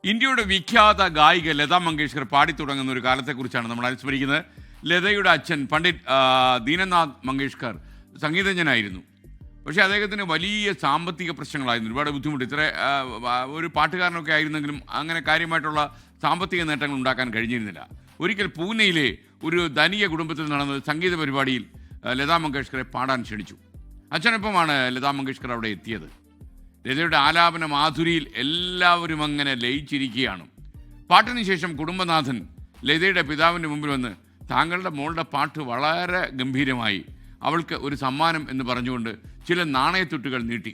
ഇന്ത്യയുടെ വിഖ്യാത ഗായിക ലതാ മങ്കേഷ്കർ പാടിത്തുടങ്ങുന്ന ഒരു കാലത്തെക്കുറിച്ചാണ് നമ്മൾ അനുസ്മരിക്കുന്നത്. ലതയുടെ അച്ഛൻ പണ്ഡിറ്റ് ദീനനാഥ് മങ്കേഷ്കർ സംഗീതജ്ഞനായിരുന്നു. പക്ഷേ അദ്ദേഹത്തിന് വലിയ സാമ്പത്തിക പ്രശ്നങ്ങളായിരുന്നു, ഒരുപാട് ബുദ്ധിമുട്ട്. ഒരു പാട്ടുകാരനൊക്കെ ആയിരുന്നെങ്കിലും അങ്ങനെ കാര്യമായിട്ടുള്ള സാമ്പത്തിക നേട്ടങ്ങൾ ഉണ്ടാക്കാൻ കഴിഞ്ഞിരുന്നില്ല. ഒരിക്കൽ പൂനെയിലെ ഒരു ധനിക കുടുംബത്തിൽ നടന്ന സംഗീത പരിപാടിയിൽ ലതാ മങ്കേഷ്കറെ പാടാൻ ക്ഷണിച്ചു. അച്ഛനൊപ്പമാണ് ലതാ മങ്കേഷ്കർ അവിടെ എത്തിയത്. ലതയുടെ ആലാപന മാധുരിയിൽ എല്ലാവരും അങ്ങനെ ലയിച്ചിരിക്കുകയാണ്. പാട്ടിന് ശേഷം കുടുംബനാഥൻ ലതയുടെ പിതാവിൻ്റെ മുമ്പിൽ വന്ന് താങ്കളുടെ മോളുടെ പാട്ട് വളരെ ഗംഭീരമായി, അവൾക്ക് ഒരു സമ്മാനം എന്ന് പറഞ്ഞുകൊണ്ട് ചില നാണയത്തുട്ടുകൾ നീട്ടി.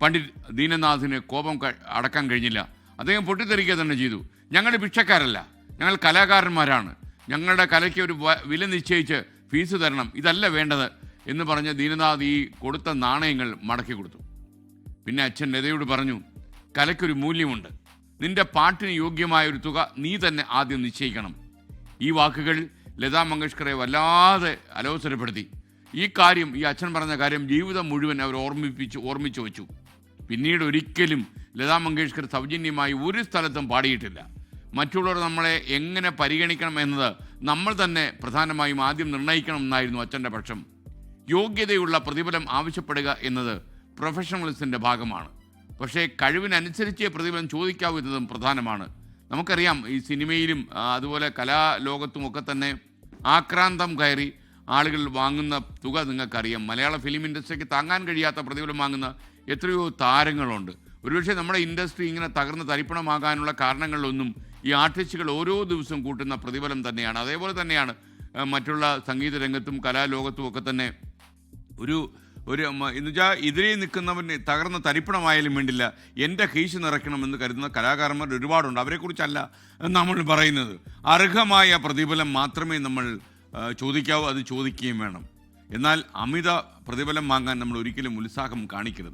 പണ്ഡിറ്റ് ദീനനാഥിന് കോപം അടക്കാൻ കഴിഞ്ഞില്ല. അദ്ദേഹം പൊട്ടിത്തെറിക്കുക തന്നെ ചെയ്തു. ഞങ്ങൾ ഭിക്ഷക്കാരല്ല, ഞങ്ങൾ കലാകാരന്മാരാണ്, ഞങ്ങളുടെ കലയ്ക്ക് ഒരു വില നിശ്ചയിച്ച് ഫീസ് തരണം, ഇതല്ല വേണ്ടത് എന്ന് പറഞ്ഞ് ദീനനാഥ് ഈ കൊടുത്ത നാണയങ്ങൾ മടക്കി കൊടുത്തു. പിന്നെ അച്ഛൻ ലതയോട് പറഞ്ഞു, കലയ്ക്കൊരു മൂല്യമുണ്ട്, നിന്റെ പാട്ടിന് യോഗ്യമായ ഒരു തുക നീ തന്നെ ആദ്യം നിശ്ചയിക്കണം. ഈ വാക്കുകൾ ലതാ മങ്കേഷ്കറെ വല്ലാതെ അലോസരപ്പെടുത്തി. ഈ അച്ഛൻ പറഞ്ഞ കാര്യം ജീവിതം മുഴുവൻ അവർ ഓർമ്മിച്ചു വെച്ചു. പിന്നീട് ഒരിക്കലും ലതാ മങ്കേഷ്കർ സൗജന്യമായി ഒരു സ്ഥലത്തും പാടിയിട്ടില്ല. മറ്റുള്ളവർ നമ്മളെ എങ്ങനെ പരിഗണിക്കണം എന്നത് നമ്മൾ തന്നെ പ്രധാനമായും ആദ്യം നിർണ്ണയിക്കണം എന്നായിരുന്നു അച്ഛൻ്റെ പക്ഷം. യോഗ്യതയുള്ള പ്രതിഫലം ആവശ്യപ്പെടുക എന്നത് പ്രൊഫഷണലിസത്തിൻ്റെ ഭാഗമാണ്. പക്ഷേ കഴിവിനനുസരിച്ച് പ്രതിഫലം ചോദിക്കാവൂ എന്നതും പ്രധാനമാണ്. നമുക്കറിയാം, ഈ സിനിമയിലും അതുപോലെ കലാലോകത്തുമൊക്കെ തന്നെ ആക്രാന്തം കയറി ആളുകൾ വാങ്ങുന്ന തുക നിങ്ങൾക്കറിയാം. മലയാള ഫിലിം ഇൻഡസ്ട്രിക്ക് താങ്ങാൻ കഴിയാത്ത പ്രതിഫലം വാങ്ങുന്ന എത്രയോ താരങ്ങളുണ്ട്. ഒരുപക്ഷെ നമ്മുടെ ഇൻഡസ്ട്രി ഇങ്ങനെ തകർന്ന് തരിപ്പണമാകാനുള്ള കാരണങ്ങളിലൊന്നും ഈ ആർട്ടിസ്റ്റുകൾ ഓരോ ദിവസവും കൂട്ടുന്ന പ്രതിഫലം തന്നെയാണ്. അതേപോലെ തന്നെയാണ് മറ്റുള്ള സംഗീത രംഗത്തും കലാലോകത്തും ഒക്കെ തന്നെ എന്നുവെച്ചാൽ എതിരെ നിൽക്കുന്നവന് തകർന്ന തരിപ്പണമായാലും വേണ്ടില്ല, എൻ്റെ കീശ് നിറയ്ക്കണമെന്ന് കരുതുന്ന കലാകാരന്മാർ ഒരുപാടുണ്ട്. അവരെക്കുറിച്ചല്ല നമ്മൾ പറയുന്നത്. അർഹമായ പ്രതിഫലം മാത്രമേ നമ്മൾ ചോദിക്കാവൂ, അത് ചോദിക്കുകയും വേണം. എന്നാൽ അമിത പ്രതിഫലം വാങ്ങാൻ നമ്മൾ ഒരിക്കലും ഉത്സാഹം കാണിക്കരുത്.